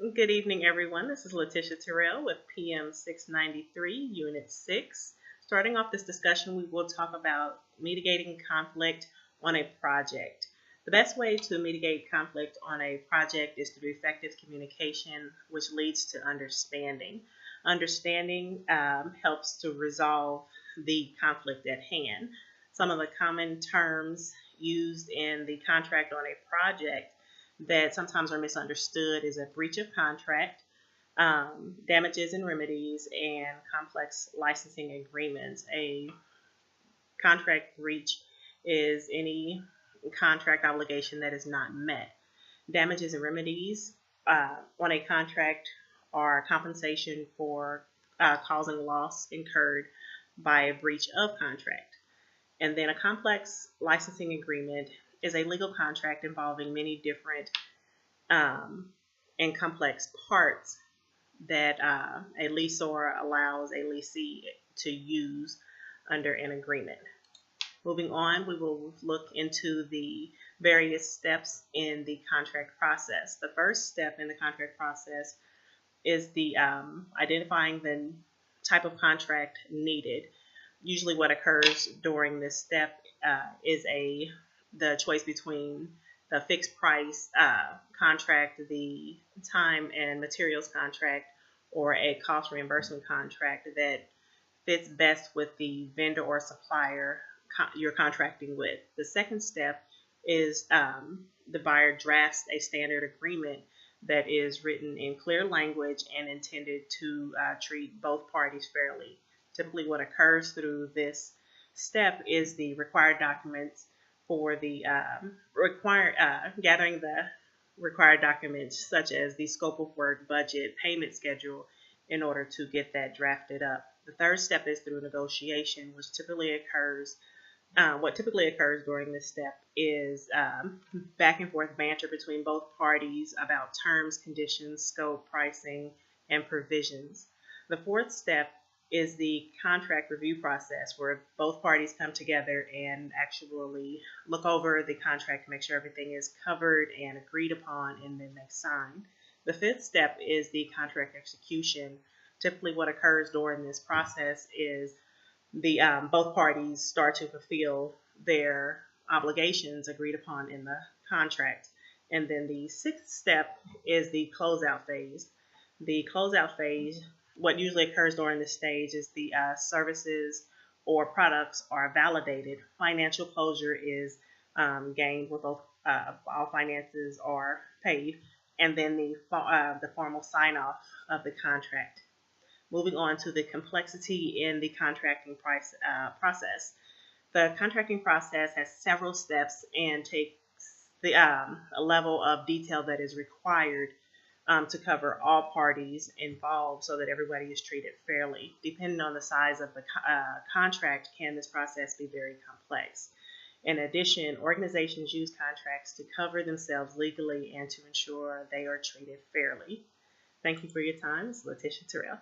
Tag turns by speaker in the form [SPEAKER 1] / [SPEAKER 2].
[SPEAKER 1] Good evening, everyone. This is Letitia Terrell with PM693 Unit 6. Starting off this discussion, we will talk about mitigating conflict on a project. The best way to mitigate conflict on a project is through effective communication, which leads to understanding. Understanding helps to resolve the conflict at hand. Some of the common terms used in the contract on a project that sometimes are misunderstood is a breach of contract, damages and remedies, and complex licensing agreements. A contract breach is any contract obligation that is not met. Damages and remedies on a contract are compensation for causing loss incurred by a breach of contract. And then a complex licensing agreement is a legal contract involving many different and complex parts that a lessor allows a lessee to use under an agreement. Moving on, we will look into the various steps in the contract process. The first step in the contract process is the identifying the type of contract needed. Usually what occurs during this step is the choice between the fixed price contract, the time and materials contract, or a cost reimbursement contract that fits best with the vendor or supplier you're contracting with. The second step is the buyer drafts a standard agreement that is written in clear language and intended to treat both parties fairly. Typically what occurs through this step is the required documents for the gathering the required documents such as the scope of work, budget, payment schedule in order to get that drafted up. The third step is through negotiation, which typically occurs what typically occurs during this step is back and forth banter between both parties about terms, conditions, scope, pricing, and provisions. The fourth step is the contract review process, where both parties come together and actually look over the contract to make sure everything is covered and agreed upon, and then they sign. The fifth step is the contract execution. Typically what occurs during this process is the both parties start to fulfill their obligations agreed upon in the contract. And then the sixth step is the closeout phase. The closeout phase, what usually occurs during this stage is the services or products are validated. Financial closure is gained where both all finances are paid, and then the formal sign-off of the contract. Moving on to the complexity in the contracting process. The contracting process has several steps and takes the a level of detail that is required to cover all parties involved so that everybody is treated fairly. Depending on the size of the contract, can this process be very complex. In addition, organizations use contracts to cover themselves legally and to ensure they are treated fairly. Thank you for your time. It's Letitia Terrell.